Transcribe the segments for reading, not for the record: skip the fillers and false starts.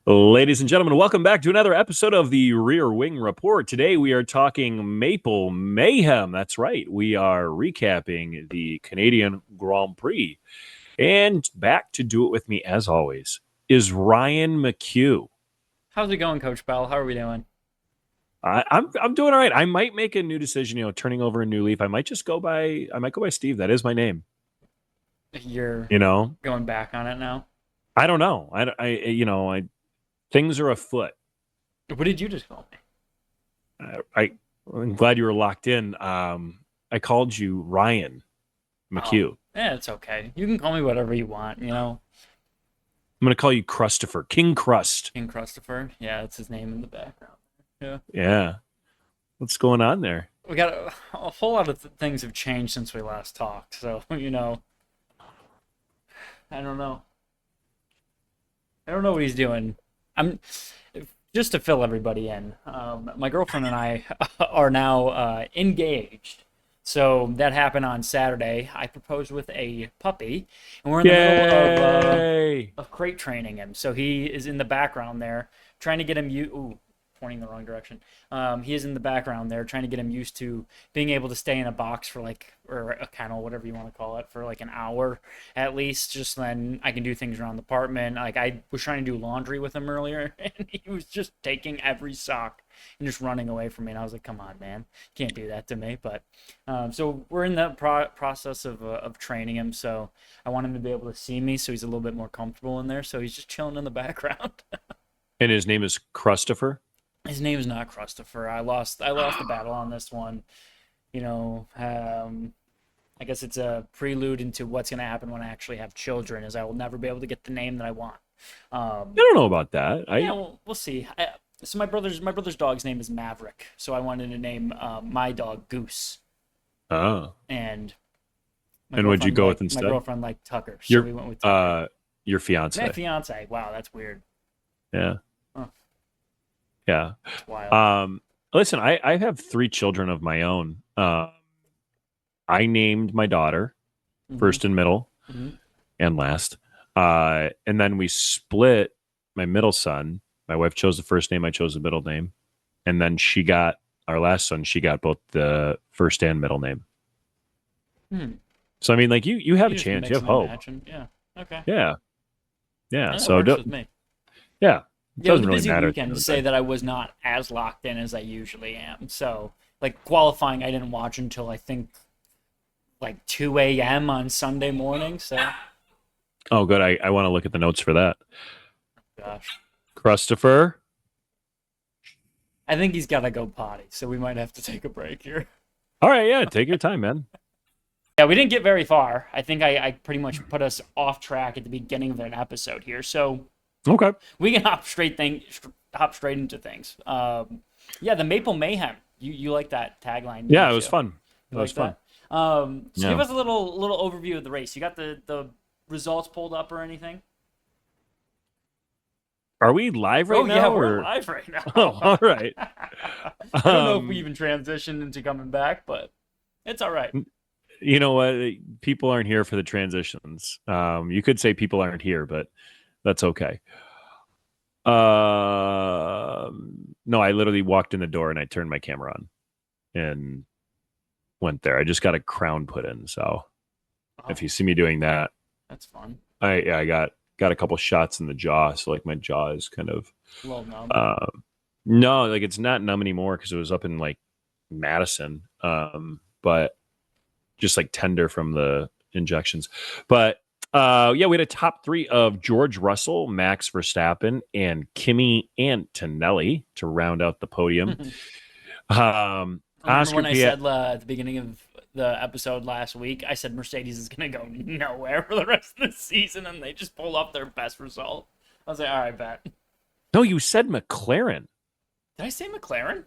Ladies and gentlemen, welcome back to another episode of the Rear Wing Report. Today we are talking Maple Mayhem. That's right. We are recapping the Canadian Grand Prix. And back to do it with me, as always, is Ryan McHugh. How's it going, Coach Bell? How are we doing? I'm doing all right. I might make a new decision, turning over a new leaf. I might go by Steve. That is my name. You're going back on it now? I don't know. Things are afoot. What did you just call me? I'm glad you were locked in. I called you Ryan McHugh. Oh, yeah, it's okay. You can call me whatever you want, I'm going to call you Christopher. King Crust. King Christopher? Yeah, that's his name in the background. Yeah. What's going on there? We got a whole lot of things have changed since we last talked, so, I don't know. I don't know what he's doing. I'm just to fill everybody in. My girlfriend and I are now engaged. So that happened on Saturday. I proposed with a puppy, and we're in the middle of crate training him. So he is in the background there, trying to get him pointing the wrong direction. He is in the background there, trying to get him used to being able to stay in a box for or a kennel, whatever you want to call it, for an hour at least. Just then I can do things around the apartment. I was trying to do laundry with him earlier, and he was just taking every sock and just running away from me. And I was like, "Come on, man, can't do that to me." But so we're in the process of training him. So I want him to be able to see me, so he's a little bit more comfortable in there. So he's just chilling in the background. And his name is Christopher? His name is not Christopher. I lost the battle on this one. I guess it's a prelude into what's going to happen when I actually have children, is I will never be able to get the name that I want. I don't know about that. We'll see. So my brother's dog's name is Maverick, so I wanted to name my dog Goose. Oh. And what'd you go with instead? My girlfriend liked Tucker, so we went with Tucker. Your fiance. My fiance. Wow, that's weird. Yeah. Huh. Yeah. That's wild. Listen, I have 3 children of my own. I named my daughter first and middle and last. And then we split my middle son. My wife chose the first name. I chose the middle name. And then our last son, she got both the first and middle name. So, you have a chance. You have hope. Yeah. Okay. Yeah. Yeah. That so, works with me. Yeah. It was a busy weekend to say that I was not as locked in as I usually am. So, qualifying, I didn't watch until I think 2 a.m. on Sunday morning. So. Oh, good. I want to look at the notes for that. Gosh. Christopher? I think he's got to go potty, so we might have to take a break here. All right, yeah. Take your time, man. Yeah, we didn't get very far. I think I pretty much put us off track at the beginning of an episode here. So. Okay. We can hop straight into things. The Maple Mayhem. You like that tagline? Yeah, it was fun. It was fun. Give us a little overview of the race. You got the results pulled up or anything? Are we live right now? Yeah, we're live right now. Oh, all right. I don't know if we even transitioned into coming back, but it's all right. You know what? People aren't here for the transitions. You could say people aren't here, but that's okay. No, I literally walked in the door and I turned my camera on and went there. I just got a crown put in, so if you see me doing that, that's fun. I got a couple shots in the jaw, so my jaw is kind of a little numb. No, it's not numb anymore because it was up in Madison, but just tender from the injections. But we had a top 3 of George Russell, Max Verstappen, and Kimi Antonelli to round out the podium. Remember when I said at the beginning of the episode last week, I said Mercedes is going to go nowhere for the rest of the season, and they just pulled off their best result. I was like, all right, bet. No, you said McLaren. Did I say McLaren?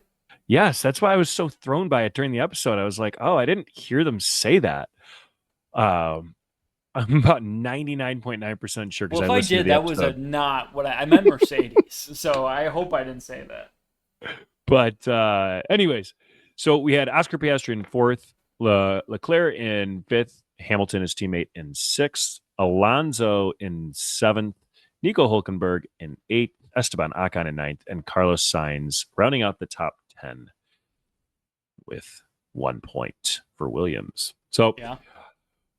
Yes, that's why I was so thrown by it during the episode. I was like, oh, I didn't hear them say that. I'm about 99.9% sure. Well, if I did, that was not what I meant. Mercedes. So I hope I didn't say that. But anyways, so we had Oscar Piastri in 4th, Leclerc in 5th, Hamilton, his teammate, in 6th, Alonso in 7th, Nico Hulkenberg in 8th, Esteban Ocon in ninth, and Carlos Sainz rounding out the top 10 with 1 point for Williams. So, Yeah.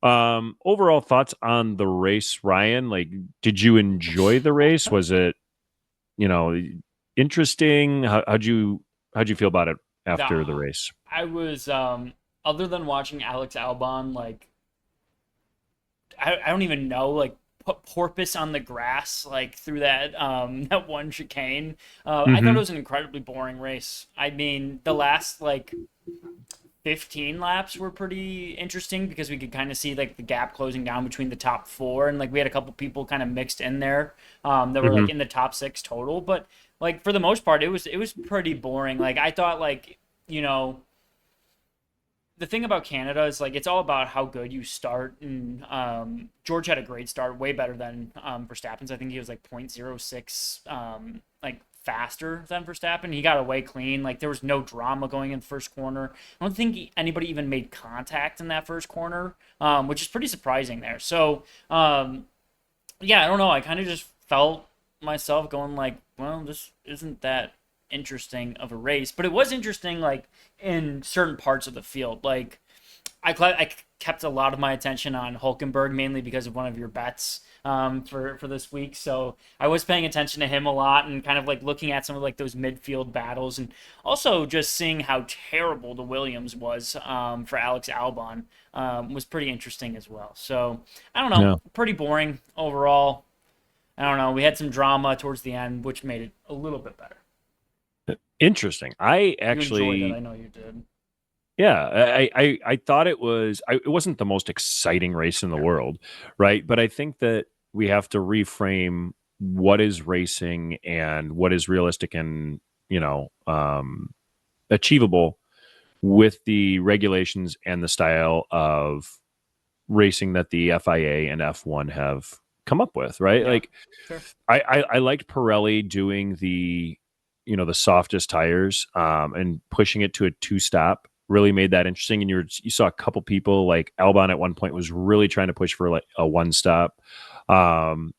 overall thoughts on the race, Ryan? Like, did you enjoy the race? Was it, interesting? How'd you feel about it after the race? I was other than watching Alex Albon, like I don't even know, like put porpoise on the grass like through that that one chicane. I thought it was an incredibly boring race. I mean, the last like 15 laps were pretty interesting because we could kind of see like the gap closing down between the top four, and like we had a couple people kind of mixed in there that were like in the top six total, but like for the most part it was pretty boring. Like I thought, like, the thing about Canada is like it's all about how good you start, and George had a great start, way better than Verstappen's. I think he was like 0.06 like faster than Verstappen. He got away clean. Like there was no drama going in the first corner. I don't think anybody even made contact in that first corner, which is pretty surprising there. So yeah, I don't know. I kind of just felt myself going like, well, this isn't that interesting of a race, but it was interesting like in certain parts of the field. Like I kept a lot of my attention on Hulkenberg, mainly because of one of your bets for this week. So I was paying attention to him a lot and kind of like looking at some of like those midfield battles, and also just seeing how terrible the Williams was for Alex Albon was pretty interesting as well. So I don't know, Yeah. pretty boring overall. I don't know. We had some drama towards the end, which made it a little bit better. Interesting. I You enjoyed it. actually, I know you did. yeah, I thought it was, it wasn't the most exciting race in the world, right? But I think that we have to reframe what is racing and what is realistic and, achievable with the regulations and the style of racing that the FIA and F1 have come up with, right? Yeah, Like, sure. I liked Pirelli doing the softest tires and pushing it to a two stop really made that interesting. And you saw a couple people like Albon at one point was really trying to push for like a one stop. And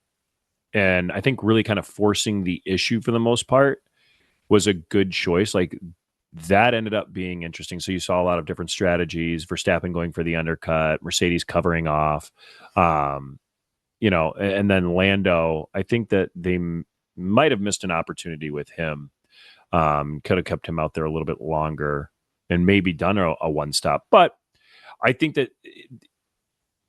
I think really kind of forcing the issue for the most part was a good choice. Like that ended up being interesting. So you saw a lot of different strategies, Verstappen going for the undercut, Mercedes covering off, and then Lando. I think that they might have missed an opportunity with him. Could have kept him out there a little bit longer and maybe done a one stop. But I think that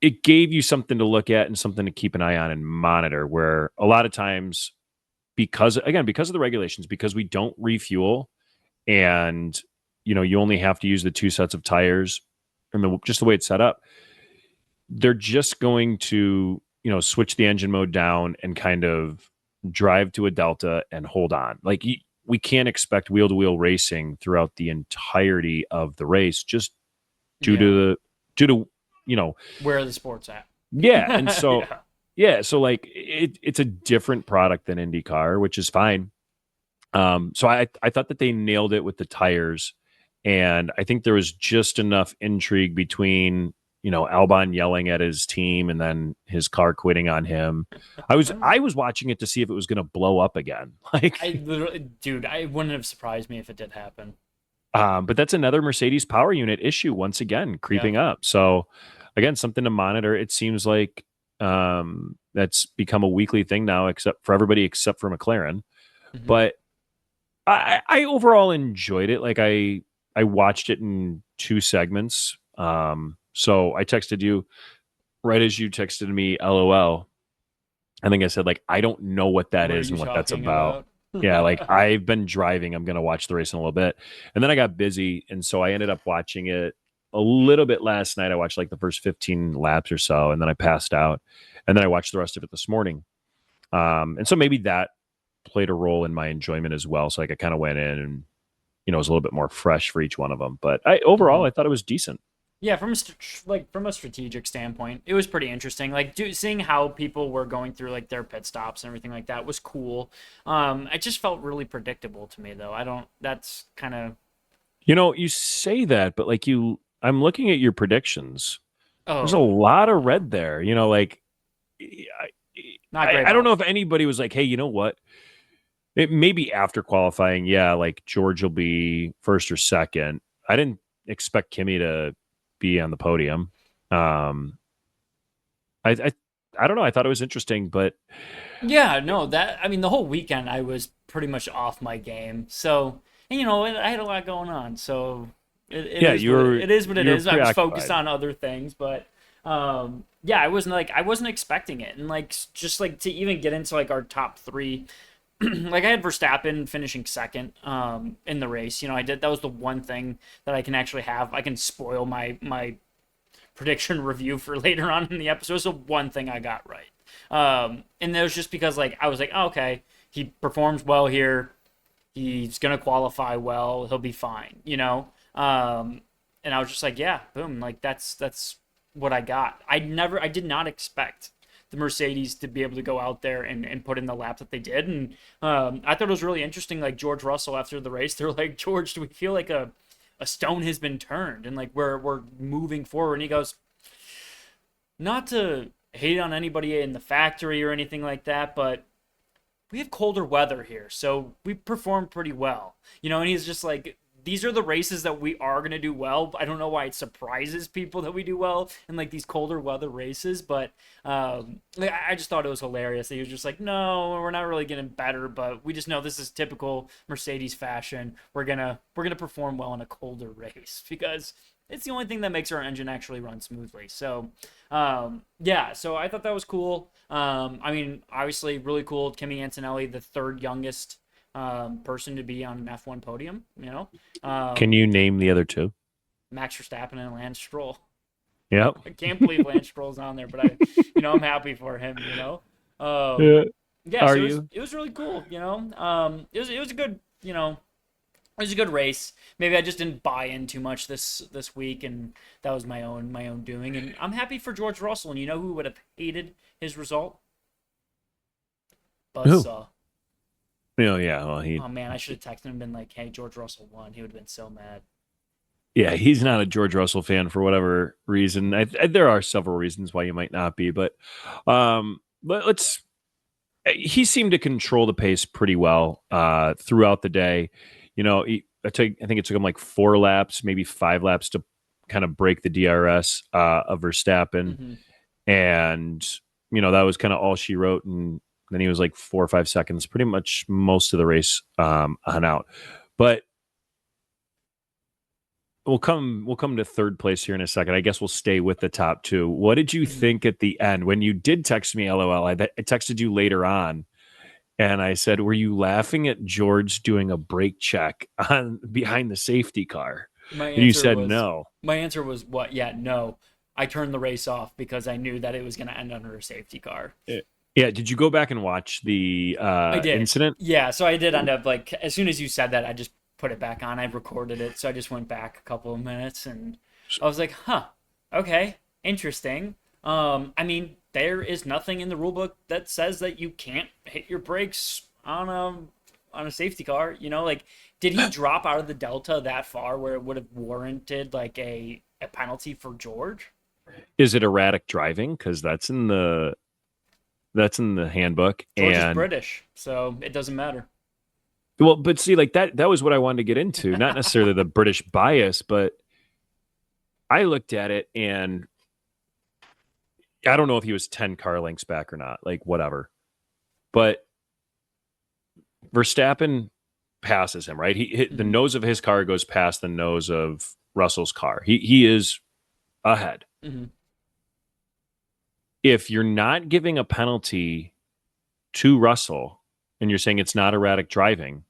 it gave you something to look at and something to keep an eye on and monitor, where a lot of times, because of the regulations, because we don't refuel and, you only have to use the two sets of tires and just the way it's set up, they're just going to, switch the engine mode down and kind of drive to a delta and hold on. Like we can't expect wheel-to-wheel racing throughout the entirety of the race, just due to Where the sport's at. yeah. And so Yeah. so like it's a different product than IndyCar, which is fine. So I thought that they nailed it with the tires, and I think there was just enough intrigue between Albon yelling at his team and then his car quitting on him. I was watching it to see if it was going to blow up again. Like, Dude, I wouldn't have surprised me if it did happen. but that's another Mercedes power unit issue once again creeping up. So again, something to monitor. It seems like that's become a weekly thing now, except for everybody except for McLaren. Mm-hmm. But I overall enjoyed it. Like I watched it in two segments. So I texted you right as you texted me, LOL. I think I said, like, I don't know what that is and what that's about. Yeah, like I've been driving. I'm going to watch the race in a little bit. And then I got busy. And so I ended up watching it a little bit last night. I watched like the first 15 laps or so, and then I passed out. And then I watched the rest of it this morning. And so maybe that played a role in my enjoyment as well. So like I kind of went in and, it was a little bit more fresh for each one of them. But overall, I thought it was decent. Yeah, from a strategic standpoint, it was pretty interesting. Like seeing how people were going through like their pit stops and everything like that was cool. It just felt really predictable to me, though. That's kind of. You say that, but like I'm looking at your predictions. Oh. There's a lot of red there. Not great. I don't know if anybody was like, hey, you know what? It maybe after qualifying, yeah, like George will be first or second. I didn't expect Kimmy to be on the podium. Um, I don't know. I thought it was interesting, but Yeah, no, that I mean the whole weekend I was pretty much off my game. So, and, I had a lot going on. So it yeah, is what it is what it you were is. I was focused preoccupied. on other things, but yeah, I wasn't expecting it. And like just like to even get into like our top 3, like I had Verstappen finishing second in the race. I did that was the one thing that I can actually have. I can spoil my prediction review for later on in the episode. It's the one thing I got right. And that was just because like I was like, oh, okay, he performs well here. He's gonna qualify well. He'll be fine. And I was just like, yeah, boom, like that's what I got. I did not expect the Mercedes to be able to go out there and put in the lap that they did. And I thought it was really interesting. Like George Russell after the race, they're like, George, do we feel like a stone has been turned and like we're moving forward? And he goes, not to hate on anybody in the factory or anything like that, but we have colder weather here, so we perform pretty well. And he's just like, these are the races that we are going to do well. I don't know why it surprises people that we do well in like these colder weather races, but like, I just thought it was hilarious that he was just like, no, we're not really getting better, but we just know this is typical Mercedes fashion. We're gonna perform well in a colder race because it's the only thing that makes our engine actually run smoothly. So yeah, so I thought that was cool. I mean, obviously, really cool. Kimi Antonelli, the third youngest person to be on an F1 podium. Can you name the other two? Max Verstappen and Lance Stroll. Yep. I can't believe Lance Stroll's on there, but I'm happy for him. Yeah. Yeah, Are so you? it was really cool. It was a good it was a good race. Maybe I just didn't buy in too much this week, and that was my own doing. And I'm happy for George Russell. And you know who would have hated his result? Who? Buzzsaw. Yeah. Well, Oh man, I should have texted him and been like, "Hey, George Russell won." He would have been so mad. he's not a George Russell fan for whatever reason. There are several reasons why you might not be, but let's. He seemed to control the pace pretty well throughout the day. I think it took him like 4 laps, maybe 5 laps to kind of break the DRS of Verstappen. Mm-hmm. And, that was kind of all she wrote. And then he was like 4 or 5 seconds, pretty much most of the race on out. But we'll come to third place here in a second. I guess we'll stay with the top two. What did you think at the end when you did text me? LOL. I texted you later on, and I said, "Were you laughing at George doing a brake check on behind the safety car?" My And you answer said was no. my answer was what? Yeah, no. I turned the race off because I knew that it was going to end under a safety car. Yeah. Did you go back and watch the I did. incident? Yeah, so I did end up like as soon as you said that, I just put it back on. I recorded it, so I just went back a couple of minutes and I was like, "Huh. Okay. Interesting." I mean, there is nothing in the rule book that says that you can't hit your brakes on a safety car. Like did he drop out of the delta that far where it would have warranted like a penalty for George? Is it erratic driving? Because that's in the handbook. George is And British, so it doesn't matter. well, but see, like that was what I wanted to get into. Not necessarily the British bias, but I looked at it and I don't know if he was 10 car lengths back or not, like whatever. But Verstappen passes him, right? The nose of his car goes past the nose of Russell's car. He is ahead. Mm-hmm. If you're not giving a penalty to Russell and you're saying it's not erratic driving,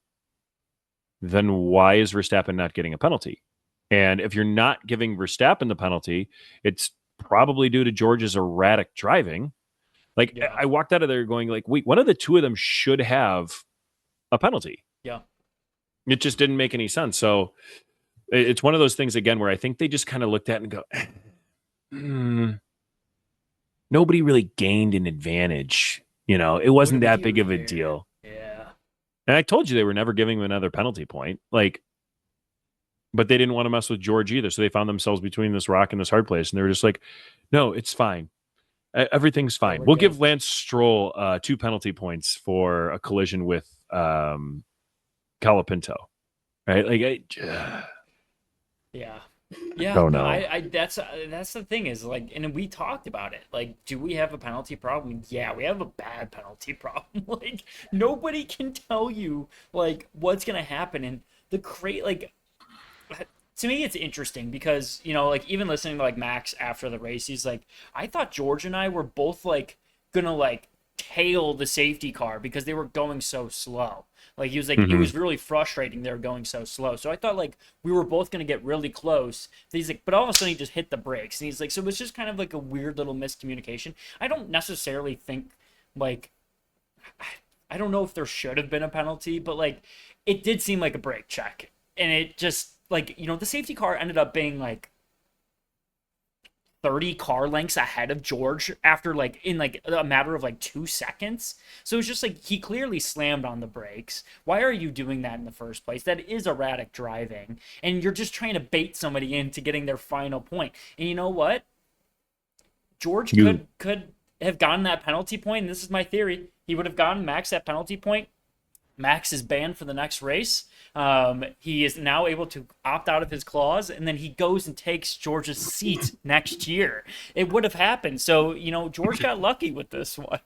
then why is Verstappen not getting a penalty? And if you're not giving Verstappen the penalty, it's probably due to George's erratic driving. Like Yeah. I walked out of there going like, wait, one of the two of them should have a penalty. Yeah. It just didn't make any sense. So it's one of those things again where I think they just kind of looked at it and go, nobody really gained an advantage. It wasn't that big of a deal. Yeah. And I told you they were never giving him another penalty point. But they didn't want to mess with George either. So they found themselves between this rock and this hard place. And they were just like, no, it's fine. Everything's fine. we're We'll good. give Lance Stroll 2 penalty points for a collision with Colapinto, right? Like, Yeah. Yeah, oh no, no. that's the thing is like, and we talked about it. Like, do we have a penalty problem? Yeah, we have a bad penalty problem. Like, nobody can tell you like what's gonna happen, and the like, to me it's interesting because like even listening to like Max after the race, he's like, I thought George and I were both like gonna like tail the safety car because they were going so slow. Like he was like, it was really frustrating they were going so slow. So I thought like we were both gonna get really close. He's like, but all of a sudden he just hit the brakes, and he's like, so it was just kind of like a weird little miscommunication. I don't necessarily think like, I don't know if there should have been a penalty, but like it did seem like a brake check, and it just like the safety car ended up being like 30 car lengths ahead of George after like in like a matter of like 2 seconds. So it's just like he clearly slammed on the brakes. Why are you doing that in the first place? That is erratic driving, and you're just trying to bait somebody into getting their final point. And you know what? George could have gotten that penalty point, and this is my theory. He would have gotten Max that penalty point. Max is banned for the next race. He is now able to opt out of his clause, and then he goes and takes George's seat next year. It would have happened. So, George got lucky with this one.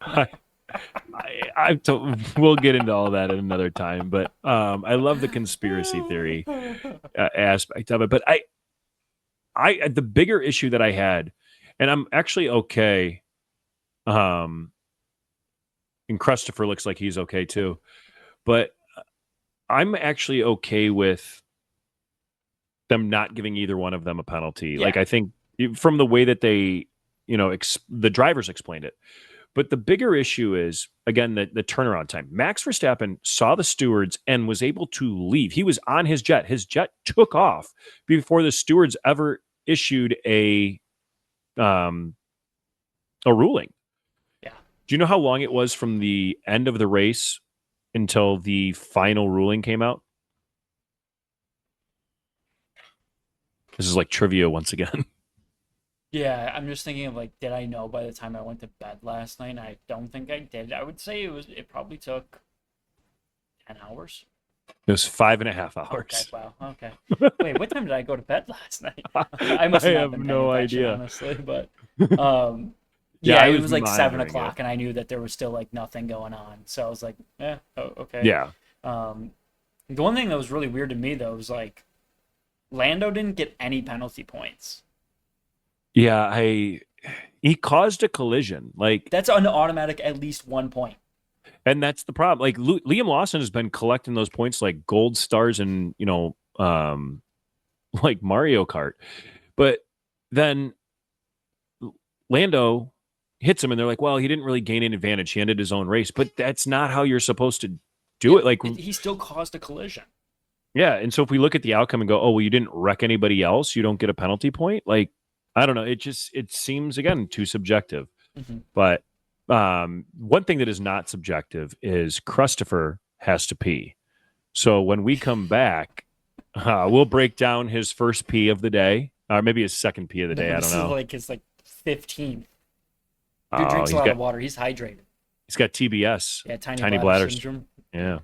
We'll get into all that at another time, but I love the conspiracy theory aspect of it. But the bigger issue that I had, and I'm actually okay. And Christopher looks like he's okay too. But I'm actually okay with them not giving either one of them a penalty. Yeah. Like, I think from the way that they, the drivers explained it. But the bigger issue is, again, the turnaround time. Max Verstappen saw the stewards and was able to leave. He was on his jet. His jet took off before the stewards ever issued a ruling. Yeah. Do you know how long it was from the end of the race until the final ruling came out? This is like trivia once again. Yeah, I'm just thinking of like, did I know by the time I went to bed last night? I don't think I did. I would say it probably took 10 hours. It was 5.5 hours. Okay, wow. Okay. Wait, what time did I go to bed last night? I must have been no attention, idea, honestly, but yeah, it was like 7 o'clock, it. and I knew that there was still like nothing going on. So I was like, oh, okay. Yeah. The one thing that was really weird to me though was like, Lando didn't get any penalty points. Yeah, he caused a collision. Like, that's an automatic at least 1 point. And that's the problem. Like Liam Lawson has been collecting those points like gold stars and like Mario Kart. But then Lando hits him and they're like, well, he didn't really gain an advantage. He ended his own race. But that's not how you're supposed to do it. Like, he still caused a collision. Yeah. And so if we look at the outcome and go, oh, well, you didn't wreck anybody else, you don't get a penalty point. Like, I don't know. It seems, again, too subjective. Mm-hmm. But one thing that is not subjective is Christopher has to pee. So when we come back, we'll break down his first pee of the day, or maybe his second pee of the day. I don't know. This is like his 15th. Dude drinks a lot of water. He's hydrated. He's got TBS. Yeah, tiny bladder syndrome. Yeah.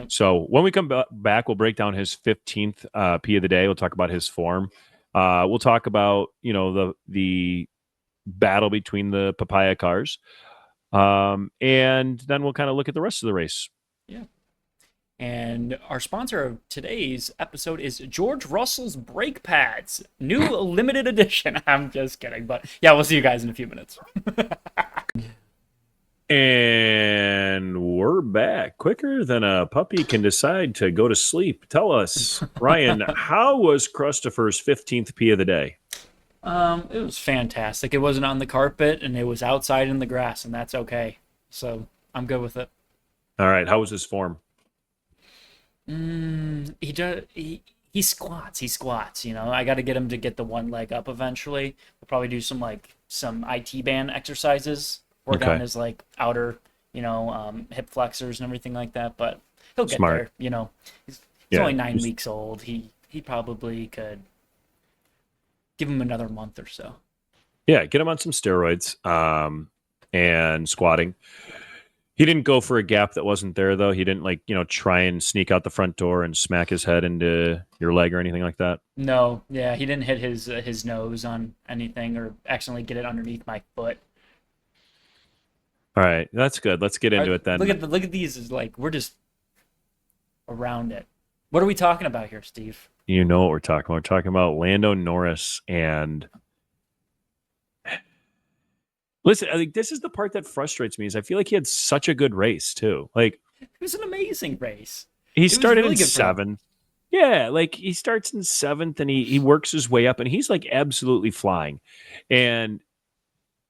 So when we come back, we'll break down his 15th pee of the day. We'll talk about his form. We'll talk about the battle between the papaya cars. And then we'll kind of look at the rest of the race. Yeah. And our sponsor of today's episode is George Russell's brake pads, new limited edition. I'm just kidding, but yeah, we'll see you guys in a few minutes. And we're back quicker than a puppy can decide to go to sleep. Tell us, Ryan, how was Christopher's 15th pee of the day? It was fantastic. It wasn't on the carpet, and it was outside in the grass, and that's okay. So I'm good with it. All right. How was his form? He squats. He squats. I got to get him to get the one leg up eventually. We'll probably do some IT band exercises. Work on his outer, hip flexors and everything like that. But he'll get there. He's only 9 weeks old. He probably could. Give him another month or so. Yeah, get him on some steroids and squatting. He didn't go for a gap that wasn't there, though. He didn't, like, try and sneak out the front door and smack his head into your leg or anything like that. No, yeah, he didn't hit his nose on anything or accidentally get it underneath my foot. All right, that's good. Let's get into it then. Look at these. Is like we're just around it. What are we talking about here, Steve? You know what we're talking about. We're talking about Lando Norris. And listen, I think this is the part that frustrates me is I feel like he had such a good race too. Like, it was an amazing race. He started really in seventh. Yeah, like he starts in seventh and he works his way up and he's like absolutely flying. And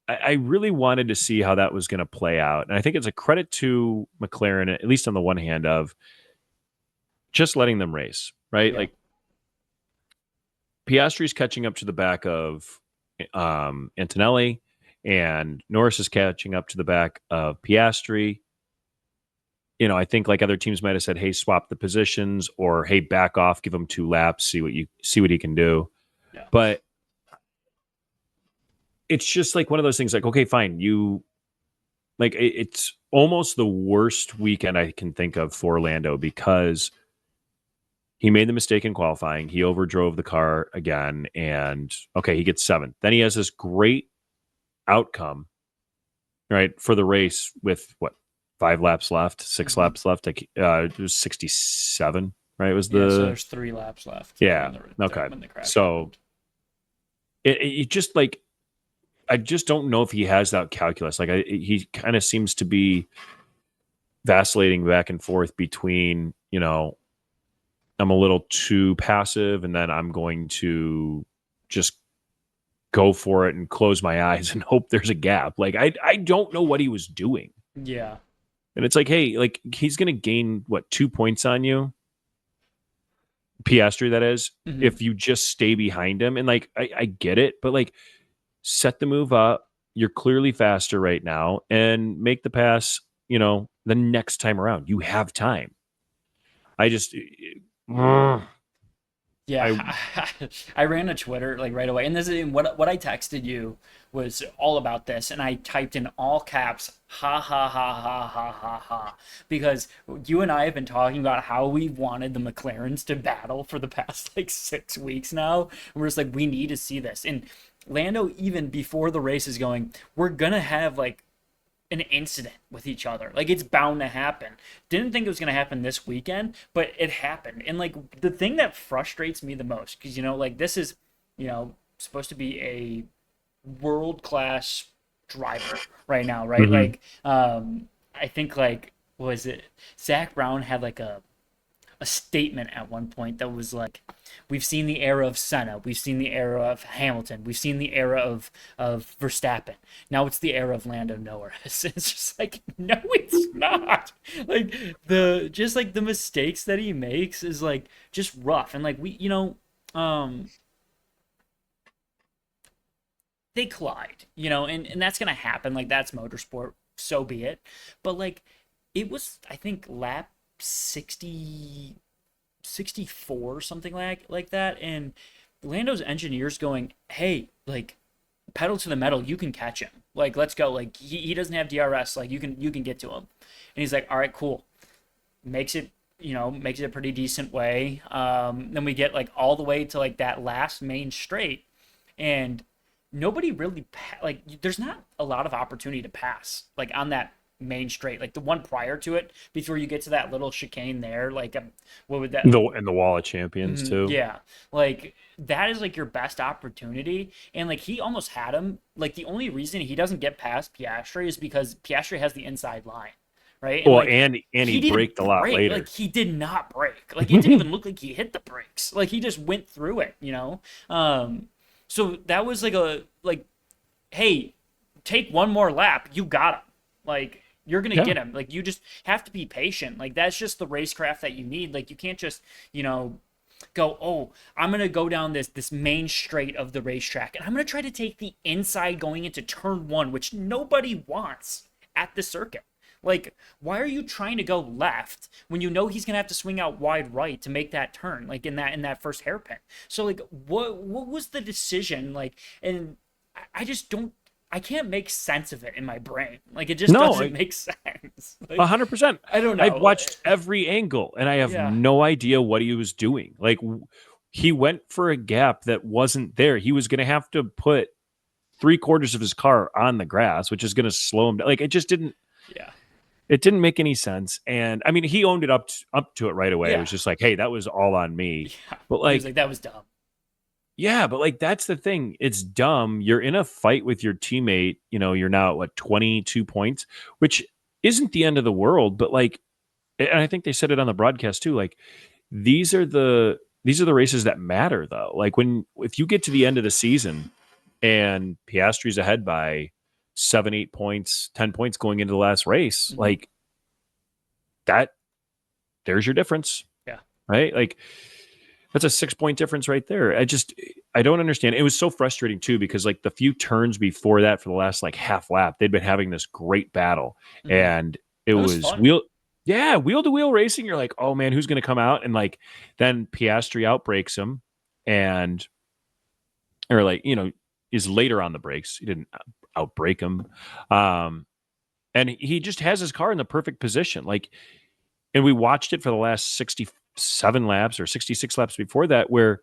I really wanted to see how that was going to play out. And I think it's a credit to McLaren, at least on the one hand, of just letting them race, right? Yeah. Like Piastri's catching up to the back of Antonelli, and Norris is catching up to the back of Piastri. I think like other teams might have said, hey, swap the positions, or hey, back off, give him 2 laps, see what he can do. Yeah. But it's just like one of those things like, okay, fine. It's almost the worst weekend I can think of for Lando because he made the mistake in qualifying. He overdrove the car again, and okay, he gets 7th. Then he has this great outcome, right, for the race with 5 laps left, 6 laps left. Like it was 67, right? It was so there's 3 laps left. Yeah. Okay. So it just like I just don't know if he has that calculus. Like he kind of seems to be vacillating back and forth between, I'm a little too passive and then I'm going to just go for it and close my eyes and hope there's a gap. Like I don't know what he was doing. Yeah. And it's like, hey, like he's going to gain 2 points on you? Piastri, that is, if you just stay behind him. And like, I get it, but like set the move up. You're clearly faster right now and make the pass, the next time around. You have time. Yeah, I ran to Twitter like right away, and this is what I texted you was all about this, and I typed in all caps, ha ha ha ha ha ha ha, because you and I have been talking about how we wanted the McLarens to battle for the past like 6 weeks now, and we're just like, we need to see this. And Lando, even before the race is going, we're gonna have like an incident with each other. Like it's bound to happen. Didn't think it was going to happen this weekend, but it happened. And like the thing that frustrates me the most, because like this is, supposed to be a world-class driver right now, right? Like I think like was it Zach Brown had like a statement at one point that was like, we've seen the era of Senna, we've seen the era of Hamilton, we've seen the era of Verstappen. Now it's the era of Lando Norris. It's just like, no, it's not. Like the mistakes that he makes is like just rough. And like they collide, and that's gonna happen. Like that's motorsport, so be it. But like it was, I think, lap 64, something like that, and Lando's engineers going, hey, like pedal to the metal, you can catch him, like let's go, like he doesn't have DRS, like you can get to him. And he's like, all right, cool. Makes it a pretty decent way. Then we get like all the way to like that last main straight, and nobody really there's not a lot of opportunity to pass like on that main straight, like the one prior to it, before you get to that little chicane there, like what would that and the wall of champions too. Yeah, like that is like your best opportunity, and like he almost had him. Like the only reason he doesn't get past Piastri is because Piastri has the inside line, right? And, well, and he braked a lot later. Like he did not brake. Like it didn't even look like he hit the brakes. Like he just went through it, So that was like hey, take one more lap, you got him. Like you're going to get him. Like, you just have to be patient. Like, that's just the racecraft that you need. Like, you can't just, go, oh, I'm going to go down this main straight of the racetrack, and I'm going to try to take the inside going into turn 1, which nobody wants at the circuit. Like, why are you trying to go left when you know he's going to have to swing out wide right to make that turn, like, in that first hairpin? So, like, what was the decision? Like, and I just don't. I can't make sense of it in my brain. Like it just No, doesn't make sense. Like, 100%. I don't I've know. watched every angle, and I have Yeah. no idea what he was doing. Like he went for a gap that wasn't there. He was going to have to put 3/4 of his car on the grass, which is going to slow him down. Like it just didn't. Yeah. It didn't make any sense. And I mean, he owned it up to it right away. It Yeah. was just like, hey, that was all on me. Yeah. But He was like, like, that was dumb. yeah, but like that's the thing. It's dumb. You're in a fight with your teammate. You know, you're now at what, 22 points, which isn't the end of the world. But like, and I think they said it on the broadcast too. Like, these are the races that matter, though. Like if you get to the end of the season and Piastri's ahead by 7, 8 points, 10 points going into the last race, Mhm. like that, there's your difference. Yeah. Right. Like that's a 6-point difference right there. I don't understand. It was so frustrating too, because like the few turns before that for the last like half lap, they'd been having this great battle, Mhm. and it That was was fun. wheel to wheel racing. You're like, oh man, who's going to come out? And like, then Piastri outbreaks him and, or like, is later on the brakes. He didn't outbreak him. And he just has his car in the perfect position. Like, and we watched it for the last 67 laps or 66 laps before that, where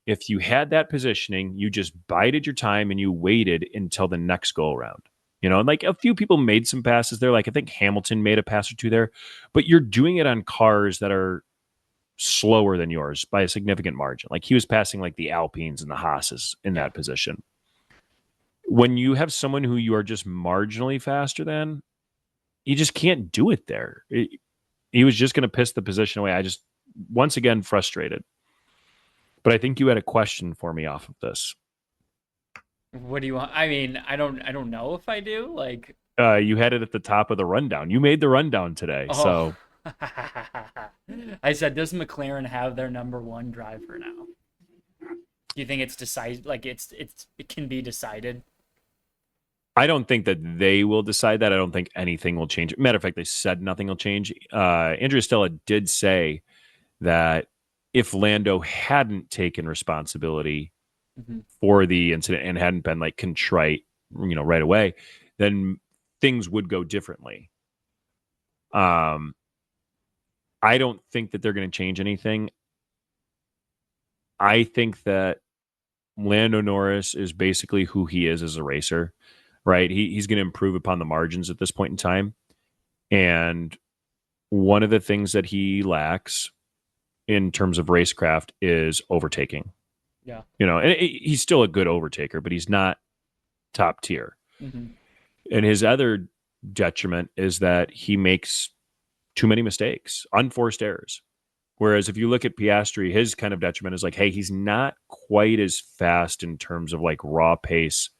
if you had that positioning, you just bided your time and you waited until the next go around. And like a few people made some passes there. Like I think Hamilton made a pass or two there, but you're doing it on cars that are slower than yours by a significant margin. Like he was passing like the Alpines and the Haas's in that position. When you have someone who you are just marginally faster than, you just can't do it there. He was just going to piss the position away. I just, once again, frustrated. But I think you had a question for me off of this. What do you want? I mean, I don't know if I do. Like, You had it at the top of the rundown. You made the rundown today. oh. So I said, does McLaren have their number one driver now? Do you think it's decided? Like, it can be decided. I don't think that they will decide that. I don't think anything will change. Matter of fact, they said nothing will change. Andrea Stella did say that if Lando hadn't taken responsibility for the incident and hadn't been like contrite, right away, then things would go differently. I don't think that they're going to change anything. I think that Lando Norris is basically who he is as a racer, right? He's going to improve upon the margins at this point in time. And one of the things that he lacks in terms of racecraft is overtaking. Yeah. And he's still a good overtaker, but he's not top tier. Mm-hmm. And his other detriment is that he makes too many mistakes, unforced errors. Whereas if you look at Piastri, his kind of detriment is like, hey, he's not quite as fast in terms of like raw pace,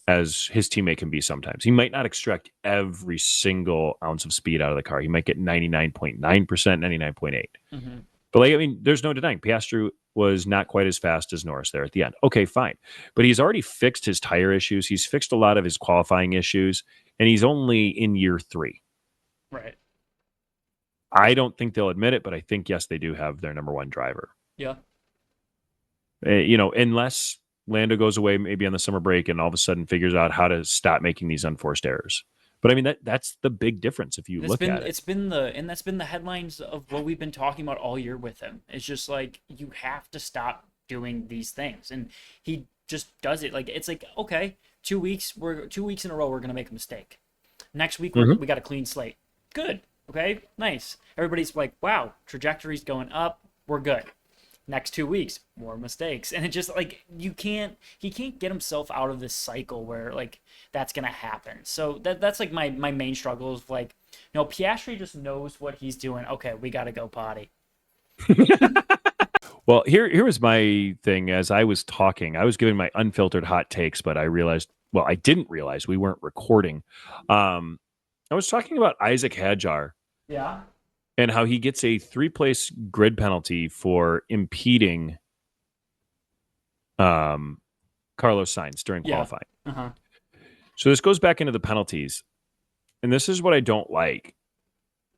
as his teammate can be sometimes. He might not extract every single ounce of speed out of the car. He might get 99.9%, 99.8. Mm-hmm. But like, I mean, there's no denying Piastri was not quite as fast as Norris there at the end. Okay, fine. But he's already fixed his tire issues. He's fixed a lot of his qualifying issues, and he's only in year 3. Right. I don't think they'll admit it, but I think, yes, they do have their number one driver. Yeah. Unless Lando goes away maybe on the summer break and all of a sudden figures out how to stop making these unforced errors. But I mean, that's the big difference if you look at it. That's been the headlines of what we've been talking about all year with him. It's just like, you have to stop doing these things. And he just does it. Like, it's like, okay, 2 weeks in a row, we're going to make a mistake. Next week, we got a clean slate. Good. Okay, nice. Everybody's like, wow, trajectory's going up. We're good. Next 2 weeks, more mistakes. And it just like, he can't get himself out of this cycle where like that's gonna happen. So that's like my main struggle is like, Piastri just knows what he's doing. Okay, we gotta go potty. Well, here was my thing. As I was talking, I was giving my unfiltered hot takes, but I didn't realize we weren't recording. I was talking about Isaac Hadjar. Yeah. And how he gets a 3-place grid penalty for impeding Carlos Sainz during qualifying. Uh-huh. So this goes back into the penalties. And this is what I don't like,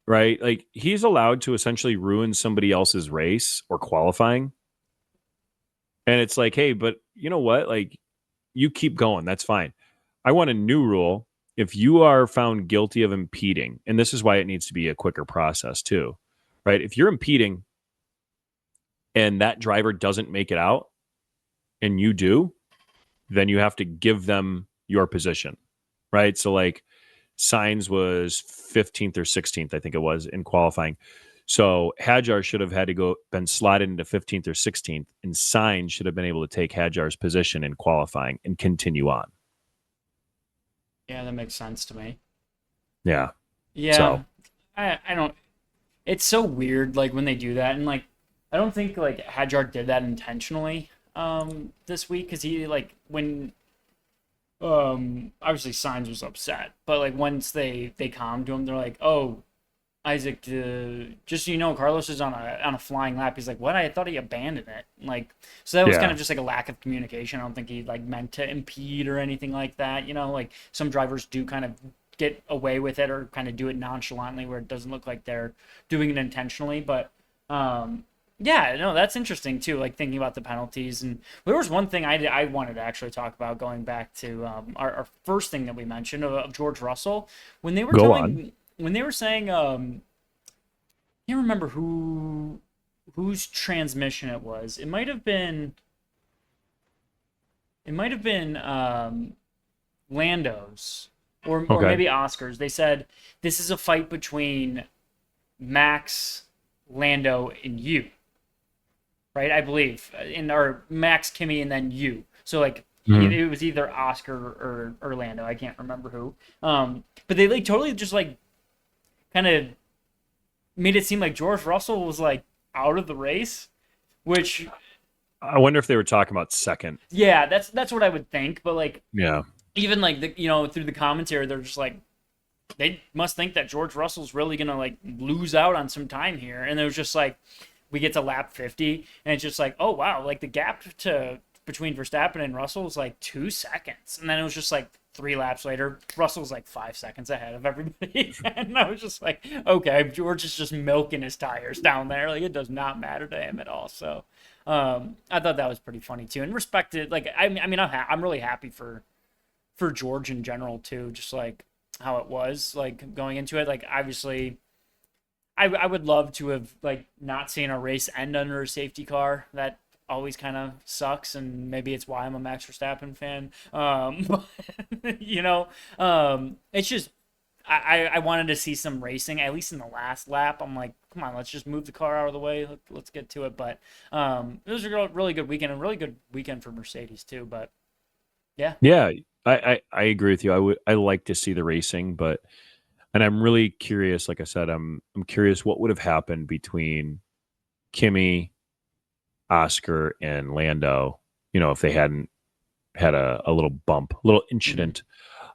right? Like, he's allowed to essentially ruin somebody else's race or qualifying. And it's like, hey, but you know what? Like, you keep going. That's fine. I want a new rule. If you are found guilty of impeding, and this is why it needs to be a quicker process too, right? If you're impeding and that driver doesn't make it out and you do, then you have to give them your position, right? So like Sainz was 15th or 16th, I think it was, in qualifying. So Hadjar should have had to been slotted into 15th or 16th, and Sainz should have been able to take Hadjar's position in qualifying and continue on. Yeah, that makes sense to me. Yeah. Yeah, So I don't. It's so weird, like when they do that, and like I don't think like Hadjar did that intentionally this week because he like when obviously Sainz was upset, but like once they calmed to him, they're like, oh, Isaac, just so you know, Carlos is on a flying lap. He's like, what? I thought he abandoned it. Like, so that was kind of just like a lack of communication. I don't think he like meant to impede or anything like that. You know, like some drivers do kind of get away with it or kind of do it nonchalantly where it doesn't look like they're doing it intentionally. But yeah, no, that's interesting too. Like thinking about the penalties, and there was one thing I wanted to actually talk about going back to our first thing that we mentioned of George Russell when they were when they were saying I can't remember whose transmission it was. It might have been Lando's or maybe Oscar's. They said this is a fight between Max, Lando, and you. Right, I believe, or Max, Kimi, and then you. So like it was either Oscar or Orlando. I can't remember who. But they like totally just like kind of made it seem like George Russell was like out of the race, which I wonder if they were talking about second. Yeah, that's what I would think. But like, yeah, even like through the commentary, they're just like they must think that George Russell's really gonna like lose out on some time here, and it was just like. We get to lap 50, and it's just like, oh, wow, like the gap between Verstappen and Russell is like 2 seconds. And then it was just like 3 laps later, Russell's like 5 seconds ahead of everybody. And I was just like, okay, George is just milking his tires down there. Like, it does not matter to him at all. So I thought that was pretty funny, too. And respected, like, I mean, I'm really happy for George in general, too, just like how it was, like, going into it. Like, obviously... I would love to have like not seen a race end under a safety car. That always kind of sucks, and maybe it's why I'm a Max Verstappen fan. But, it's just I wanted to see some racing at least in the last lap. I'm like, come on, let's just move the car out of the way. Let's get to it. But it was a really good weekend, a really good weekend for Mercedes too. But yeah, I agree with you. I like to see the racing, but. And I'm really curious, like I said, I'm curious what would have happened between Kimi, Oscar, and Lando, if they hadn't had a little bump, a little incident.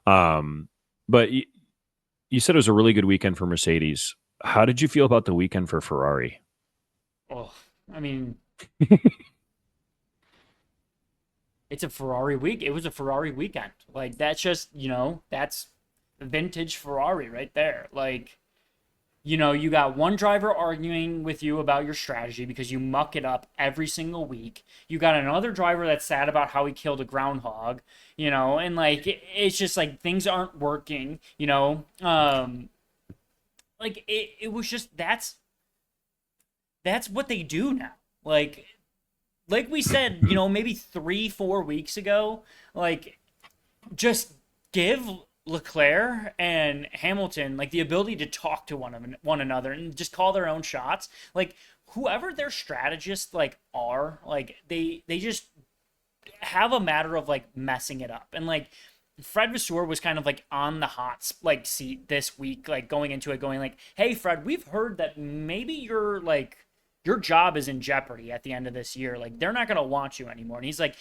But you said it was a really good weekend for Mercedes. How did you feel about the weekend for Ferrari? Oh, I mean, it's a Ferrari week. It was a Ferrari weekend. Like, that's just, that's vintage Ferrari right there. Like, you got one driver arguing with you about your strategy because you muck it up every single week. You got another driver that's sad about how he killed a groundhog, and like it's just like things aren't working, like it was just that's what they do now. Like we said, maybe 3-4 weeks ago, like just give Leclerc and Hamilton like the ability to talk to one another and just call their own shots. Like whoever their strategists like are, like they just have a matter of like messing it up. And like Fred Vasseur was kind of like on the hot like seat this week, like going into it, going like, hey Fred, we've heard that maybe your job is in jeopardy at the end of this year. Like they're not gonna want you anymore. And he's like,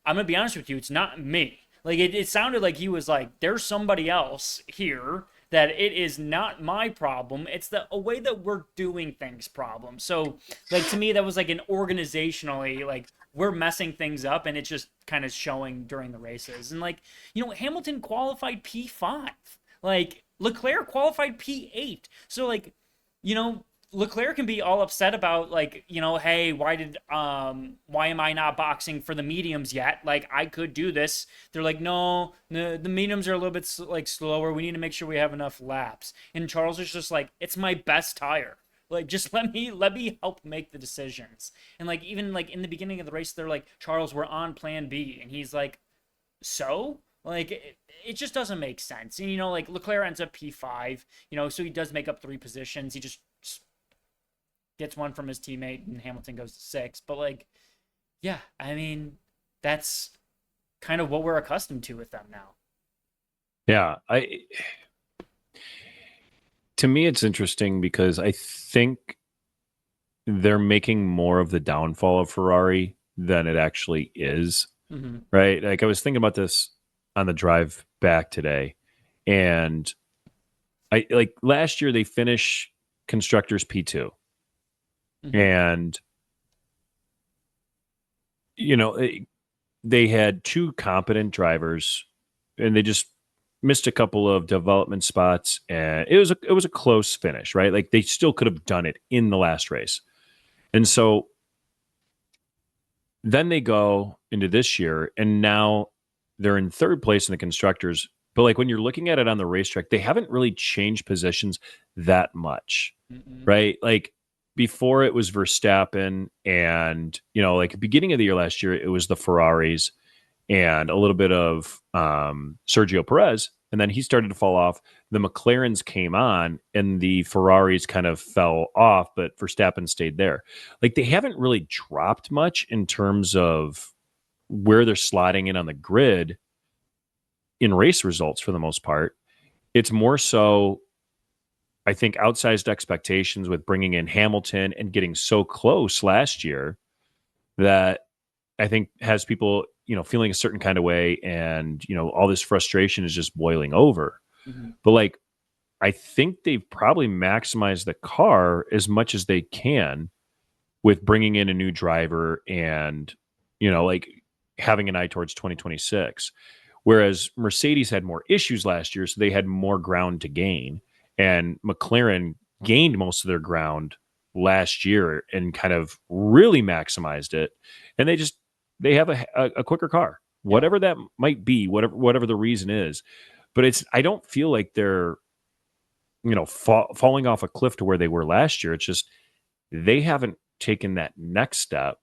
I'm gonna be honest with you, it's not me. Like, it sounded like he was like, there's somebody else here that it is not my problem. It's a way that we're doing things problem. So, like, to me, that was like an organizationally, like, we're messing things up, and it's just kind of showing during the races. And, like, Hamilton qualified P5. Like, Leclerc qualified P8. So, like, Leclerc can be all upset about like, hey, why am I not boxing for the mediums yet? Like I could do this. They're like, no, the mediums are a little bit like slower. We need to make sure we have enough laps. And Charles is just like, it's my best tire. Like just let me help make the decisions. And like even like in the beginning of the race, they're like, Charles, we're on plan B, and he's like, so like it just doesn't make sense. And like Leclerc ends up P5, so he does make up 3 positions. He just gets one from his teammate, and Hamilton goes to 6. But like, yeah, I mean, that's kind of what we're accustomed to with them now. Yeah, to me it's interesting because I think they're making more of the downfall of Ferrari than it actually is. Mm-hmm. Right? Like I was thinking about this on the drive back today, and I like last year they finished constructors P2. Mm-hmm. And they had 2 competent drivers, and they just missed a couple of development spots, and it was a close finish, right? Like they still could have done it in the last race. And so then they go into this year, and now they're in 3rd place in the constructors. But like when you're looking at it on the racetrack, they haven't really changed positions that much, right? Like before it was Verstappen, and like beginning of the year last year, it was the Ferraris and a little bit of Sergio Perez, and then he started to fall off. The McLarens came on, and the Ferraris kind of fell off, but Verstappen stayed there. Like they haven't really dropped much in terms of where they're slotting in on the grid in race results for the most part. It's more so, I think, outsized expectations with bringing in Hamilton and getting so close last year that I think has people, feeling a certain kind of way, and, all this frustration is just boiling over. Mm-hmm. But like, I think they've probably maximized the car as much as they can with bringing in a new driver and, like having an eye towards 2026. Whereas Mercedes had more issues last year, so they had more ground to gain. And McLaren gained most of their ground last year and kind of really maximized it. And they have a quicker car, whatever that might be, whatever the reason is. But I don't feel like they're, falling off a cliff to where they were last year. It's just they haven't taken that next step.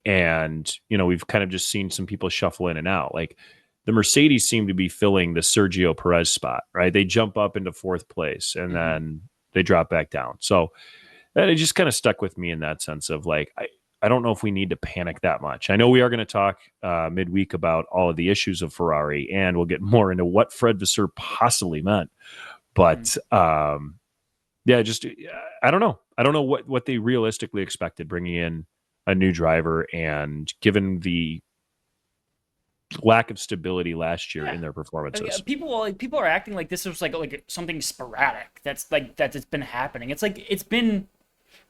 And, we've kind of just seen some people shuffle in and out. Like the Mercedes seem to be filling the Sergio Perez spot, right? They jump up into 4th place and then they drop back down. So it just kind of stuck with me in that sense of like, I don't know if we need to panic that much. I know we are going to talk midweek about all of the issues of Ferrari, and we'll get more into what Fred Vasseur possibly meant. But just I don't know. I don't know what they realistically expected bringing in a new driver, and given the lack of stability last year in their performances. People are acting like this was like something sporadic that's been happening. It's like it's been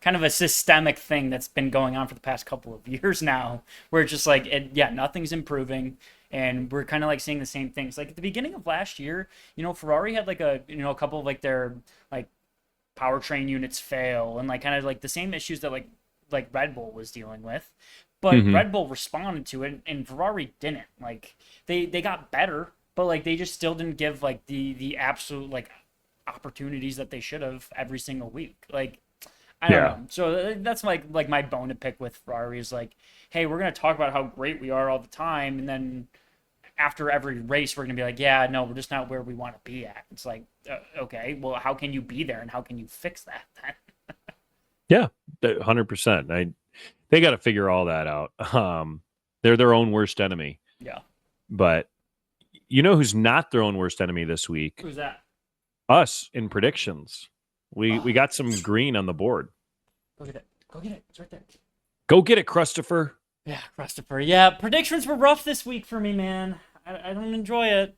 kind of a systemic thing that's been going on for the past couple of years now, where it's just like nothing's improving, and we're kind of like seeing the same things. Like at the beginning of last year, Ferrari had like a couple of like their like powertrain units fail, and like kind of like the same issues that like Red Bull was dealing with. But Red Bull responded to it, and Ferrari didn't. Like they got better, but like they just still didn't give like the absolute like opportunities that they should have every single week. Like I don't know. So that's like my bone to pick with Ferrari is like, hey, we're gonna talk about how great we are all the time, and then after every race we're gonna be like, yeah, no, we're just not where we want to be at. It's like, okay, well, how can you be there, and how can you fix that then? Yeah, 100%. They got to figure all that out. They're their own worst enemy. Yeah. But who's not their own worst enemy this week? Who's that? Us in predictions. We got some green on the board. Go get it. Go get it. It's right there. Go get it, Christopher. Yeah, Christopher. Yeah, predictions were rough this week for me, man. I don't enjoy it.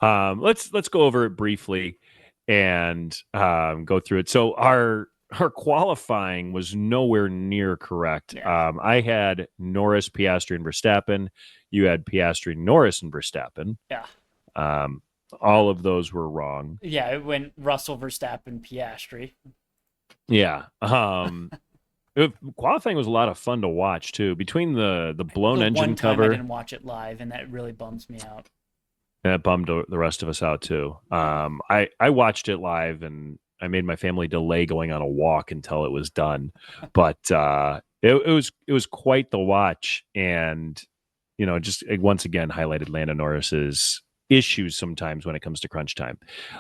Let's go over it briefly and go through it. So our qualifying was nowhere near correct. Yeah. I had Norris, Piastri, and Verstappen. You had Piastri, Norris, and Verstappen. Yeah. All of those were wrong. Yeah, it went Russell, Verstappen, Piastri. Yeah. Qualifying was a lot of fun to watch too. Between the blown The one engine time I cover, didn't watch it live, and that really bums me out. that bummed the rest of us out too. Yeah. I watched it live and I made my family delay going on a walk until it was done. But it was quite the watch, and just once again highlighted Lando Norris's issues sometimes when it comes to crunch time.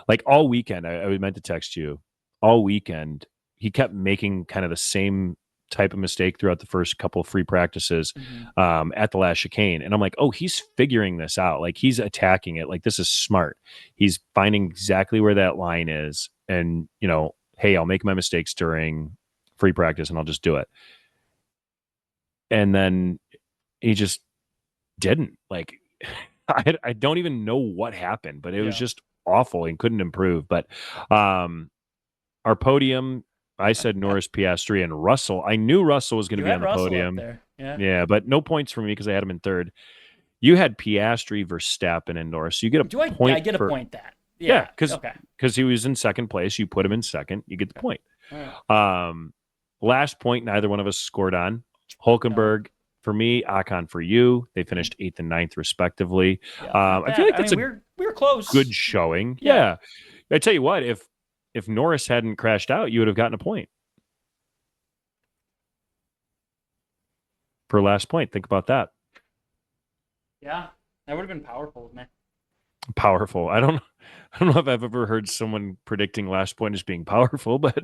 Like all weekend, I meant to text you. All weekend, he kept making kind of the same type of mistake throughout the first couple of free practices Mhm. at the last chicane. And I'm like, oh, he's figuring this out. Like he's attacking it. Like this is smart. He's finding exactly where that line is. And, hey, I'll make my mistakes during free practice and I'll just do it. And then he just didn't. Like, I don't even know what happened, but it was just awful and couldn't improve. But our podium, I said Norris, Piastri, and Russell. I knew Russell was going to You be had on the Russell up podium. there. Yeah. Yeah, but no points for me because I had him in third. You had Piastri, Verstappen, and Norris. So you get a Do I point get a for point that? yeah, Yeah. Okay. because he was in second place. You put him in second. You get the point. All right. Last point, neither one of us scored on. No. Hulkenberg for me, Ocon for you. They finished eighth and ninth respectively. Yeah. Not I feel bad. like I that's mean, a we were close. good showing. Yeah. Yeah, I tell you what, if Norris hadn't crashed out, you would have gotten a point for last point. Think about that. Yeah. That would have been powerful, man. Powerful. I don't know if I've ever heard someone predicting last point as being powerful, but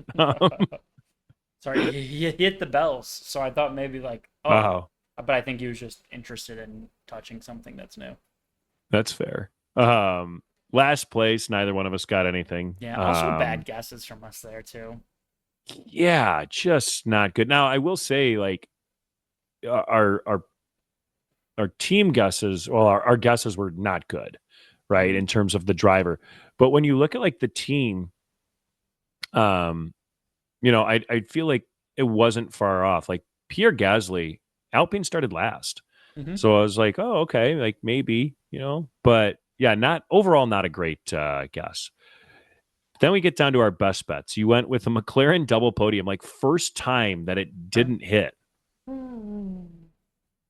Sorry, he hit the bells, so I thought maybe like, oh, wow, but I think he was just interested in touching something that's new. that's fair. Last place, neither one of us got anything. Yeah. Also, bad guesses from us there too. Yeah, just not good. Now, I will say, like our team guesses, well, our guesses were not good, right, in terms of the driver. But when you look at like the team, I feel like it wasn't far off. Like Pierre Gasly, Alpine started last. Mm-hmm. So I was like, oh, okay, like maybe, but yeah, not overall, not a great guess. Then we get down to our best bets. You went with a McLaren double podium, like first time that it didn't hit.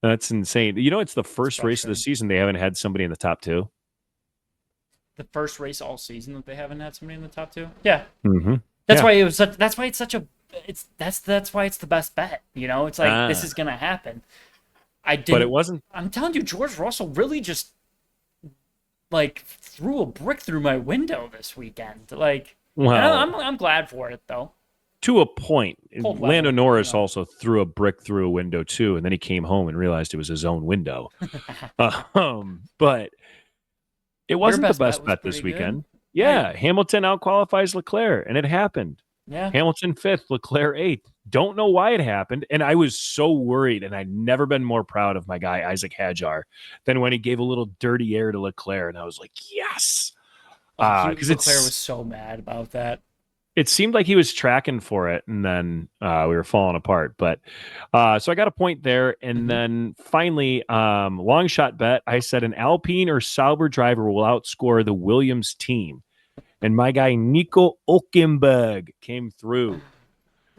That's insane. It's the first race of the season they haven't had somebody in the top two. The first race all season that they haven't had somebody in the top two. Yeah. Mm-hmm. That's why it was such. That's why it's such a. That's why it's the best bet. It's like this is gonna happen. I didn't. But it wasn't. I'm telling you, George Russell really just like threw a brick through my window this weekend. Like, Well, I'm glad for it though. to a point. Cold Lando weather, Norris also threw a brick through a window too, and then he came home and realized it was his own window. But it wasn't the best bet this weekend. Good. Yeah, Hamilton outqualifies Leclerc, and it happened. Yeah. Hamilton fifth, Leclerc eighth. Don't know why it happened, and I was so worried, and I'd never been more proud of my guy Isaac Hadjar than when he gave a little dirty air to Leclerc, and I was like, yes, because Leclerc was so mad about that. It seemed like he was tracking for it, and then we were falling apart. But so I got a point there, and then finally, long shot bet. I said an Alpine or Sauber driver will outscore the Williams team, and my guy Nico Hülkenberg came through.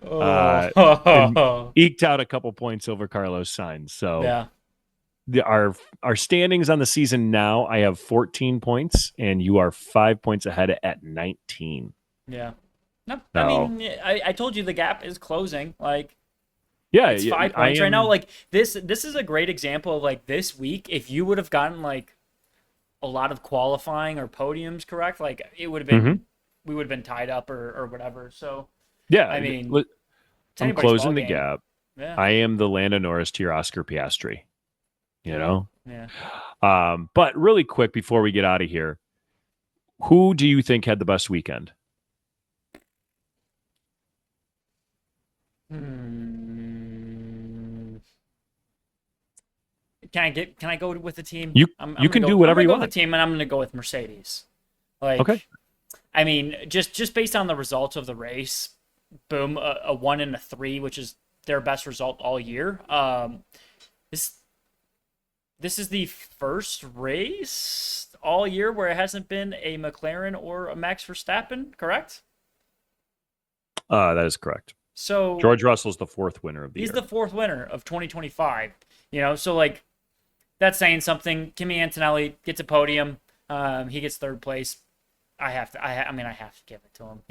And eked out a couple points over Carlos Sainz. So yeah, our standings on the season now, I have 14 points, and you are 5 points ahead at 19. Yeah. No, I mean, I told you the gap is closing. Like, yeah, it's 5 points right now. Like this is a great example of like this week. If you would have gotten like a lot of qualifying or podiums correct, like it would have been, we would have been tied up or whatever. So yeah, I mean, I'm closing the gap. Yeah. I am the Lando Norris to your Oscar Piastri. Yeah. But really quick before we get out of here, who do you think had the best weekend? Can I go with the team? You can do whatever you want. With the team, and I'm going to go with Mercedes. Like, okay. I mean, just based on the results of the race, boom, a 1 and a 3, which is their best result all year. This is the first race all year where it hasn't been a McLaren or a Max Verstappen, correct? That is correct. So George Russell's the 4th winner of the year. He's the 4th winner of 2025. So like that's saying something. Kimi Antonelli gets a podium. He gets 3rd place. I have to give it to him.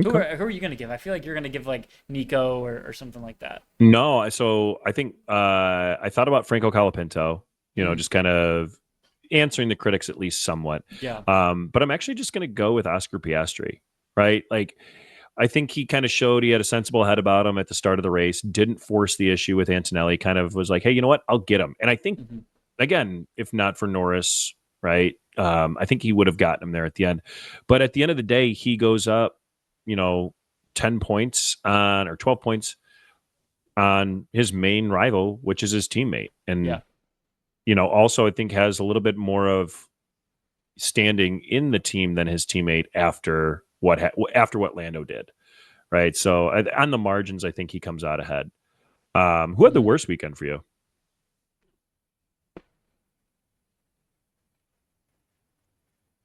Okay. Who are you gonna give? I feel like you're gonna give like Nico or something like that. No, so I think I thought about Franco Colapinto. Just kind of answering the critics at least somewhat. Yeah. But I'm actually just going to go with Oscar Piastri, right? Like, I think he kind of showed he had a sensible head about him at the start of the race, didn't force the issue with Antonelli, kind of was like, hey, you know what? I'll get him. And I think, again, if not for Norris, right, I think he would have gotten him there at the end. But at the end of the day, he goes up, 10 points on or 12 points on his main rival, which is his teammate. And, also I think has a little bit more of standing in the team than his teammate after what Lando did, right? So on the margins, I think he comes out ahead. Who had the worst weekend for you?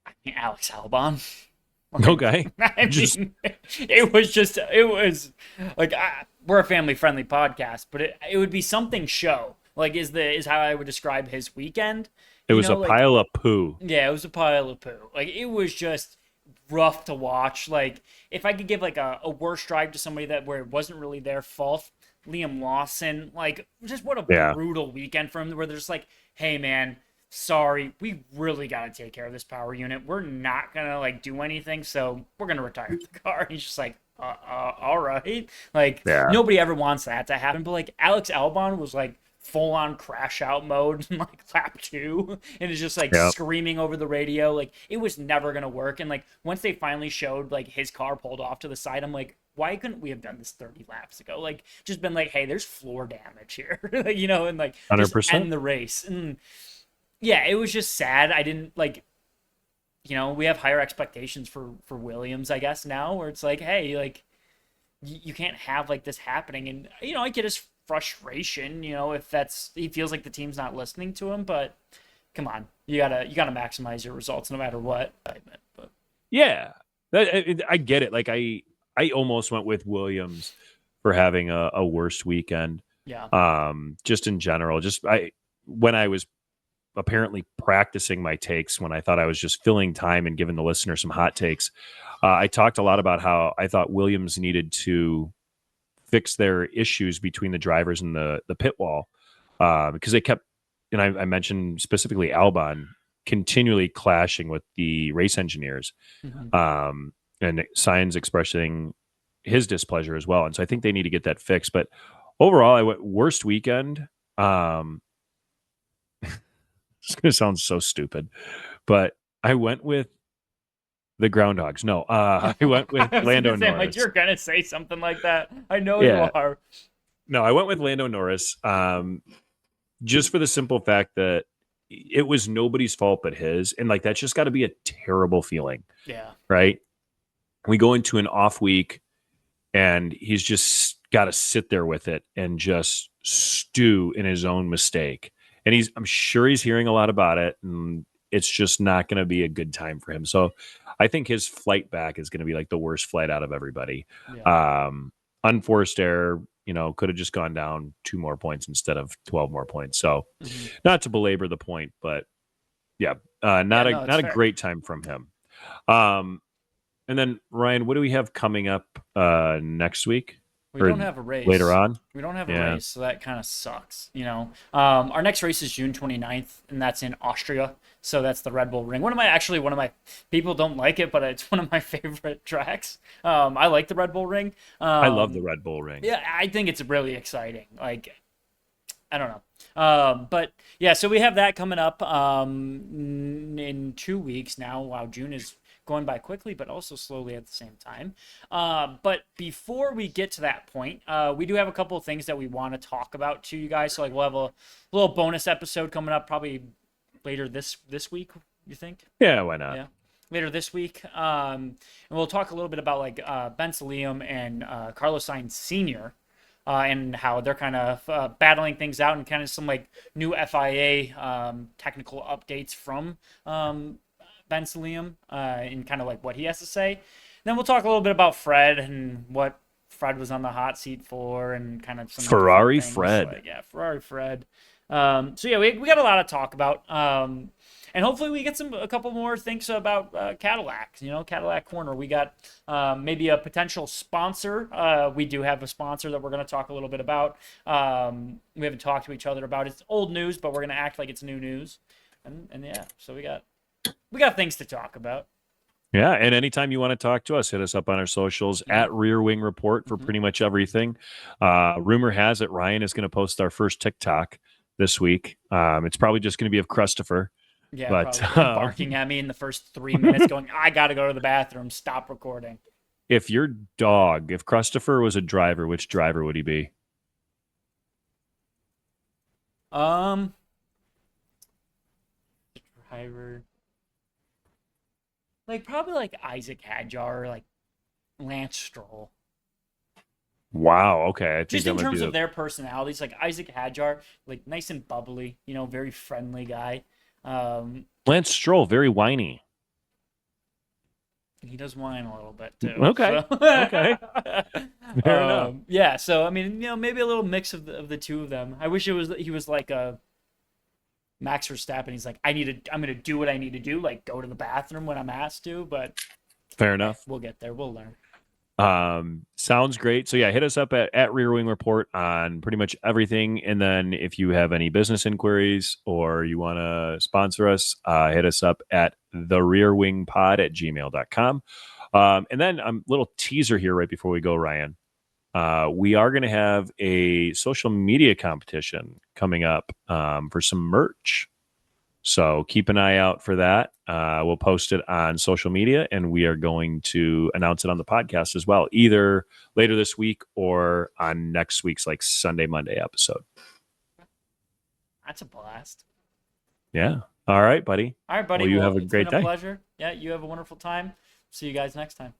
I mean, Alex Albon. Okay. It was like we're a family-friendly podcast, but it would be something show. Like is how I would describe his weekend. It was a pile of poo. Yeah, it was a pile of poo. Like it was just rough to watch. Like if I could give like a worst drive to somebody where it wasn't really their fault, Liam Lawson. Like just what a brutal weekend for him. Where there's like, hey man, sorry, we really got to take care of this power unit. We're not gonna like do anything, so we're gonna retire the car. And he's just like, all right. Like nobody ever wants that to happen. But like Alex Albon was like full-on crash out mode in like lap 2 and is just like screaming over the radio. Like it was never gonna work. And like once they finally showed like his car pulled off to the side, I'm like, why couldn't we have done this 30 laps ago? Like just been like, hey, there's floor damage here. And like 100%. just end the race. And yeah, it was just sad. I didn't like, we have higher expectations for Williams, I guess, now, where it's like, hey, like you can't have like this happening. And I get his frustration, if he feels like the team's not listening to him, but come on, you gotta maximize your results no matter what. But yeah, I get it. Like I almost went with Williams for having a worse weekend. Yeah. Just in general, when I was apparently practicing my takes, when I thought I was just filling time and giving the listener some hot takes, I talked a lot about how I thought Williams needed to fix their issues between the drivers and the pit wall, because they kept, and I mentioned specifically Albon, continually clashing with the race engineers, and Sainz expressing his displeasure as well. And so I think they need to get that fixed. But overall, I went worst weekend. It's going to sound so stupid, but I went with the Groundhogs. No, I went with Lando Norris. Like you're gonna say something like that. I know you are. No, I went with Lando Norris, just for the simple fact that it was nobody's fault but his, and like that's just got to be a terrible feeling. Yeah. Right. We go into an off week, and he's just got to sit there with it and just stew in his own mistake. And I'm sure he's hearing a lot about it, and it's just not going to be a good time for him. So I think his flight back is going to be like the worst flight out of everybody. Yeah. Unforced error, could have just gone down 2 more points instead of 12 more points. So not to belabor the point, but not a great time from him. And then Ryan, what do we have coming up next week? We don't have a race later on. We don't have a race, so that kind of sucks. Our next race is June 29th, and that's in Austria. So that's the Red Bull Ring. One of my people don't like it, but it's one of my favorite tracks. I like the Red Bull Ring. I love the Red Bull Ring. Yeah, I think it's really exciting. Like, I don't know. But yeah, so we have that coming up in 2 weeks now. Wow, June is going by quickly, but also slowly at the same time. But before we get to that point, we do have a couple of things that we want to talk about to you guys. So like we'll have a little bonus episode coming up probably later this week, you think? Yeah, why not? Yeah. Later this week. And we'll talk a little bit about like Ben Sulayem and Carlos Sainz Sr., and how they're kind of battling things out, and kind of some like new FIA technical updates from Ben Sulayem, and kind of like what he has to say. Then we'll talk a little bit about Fred and what Fred was on the hot seat for, and kind of some Ferrari things. Fred. Like, yeah, Ferrari Fred. So yeah, we got a lot to talk about. And hopefully we get a couple more things about Cadillac. Cadillac Corner. We got maybe a potential sponsor. We do have a sponsor that we're going to talk a little bit about. We haven't talked to each other about it. It's old news, but we're going to act like it's new news. And yeah, so we got things to talk about. Yeah, and anytime you want to talk to us, hit us up on our socials at Rear Wing Report for pretty much everything. Rumor has it Ryan is going to post our first TikTok this week. It's probably just going to be of Christopher. Yeah, but probably barking at me in the first 3 minutes, going, "I got to go to the bathroom. Stop recording." If Christopher was a driver, which driver would he be? Driver. Probably Isaac Hadjar or Lance Stroll. Wow. Okay. I think just in terms of their personalities, Isaac Hadjar, nice and bubbly, very friendly guy. Lance Stroll, very whiny. He does whine a little bit too. Okay. So. Okay. Fair enough. Yeah. So I mean, maybe a little mix of the two of them. I wish he was like a Max Verstappen. He's like, I'm gonna do what I need to do, go to the bathroom when I'm asked to. But fair enough. We'll get there. We'll learn. Sounds great. So yeah, hit us up at Rear Wing Report on pretty much everything. And then if you have any business inquiries or you want to sponsor us, hit us up at therearwingpod@gmail.com. And then a little teaser here right before we go, Ryan. We are going to have a social media competition coming up for some merch. So keep an eye out for that. We'll post it on social media, and we are going to announce it on the podcast as well, either later this week or on next week's Sunday, Monday episode. That's a blast. Yeah. All right, buddy. All right, buddy. Well, you have a great day. Pleasure. Yeah, you have a wonderful time. See you guys next time.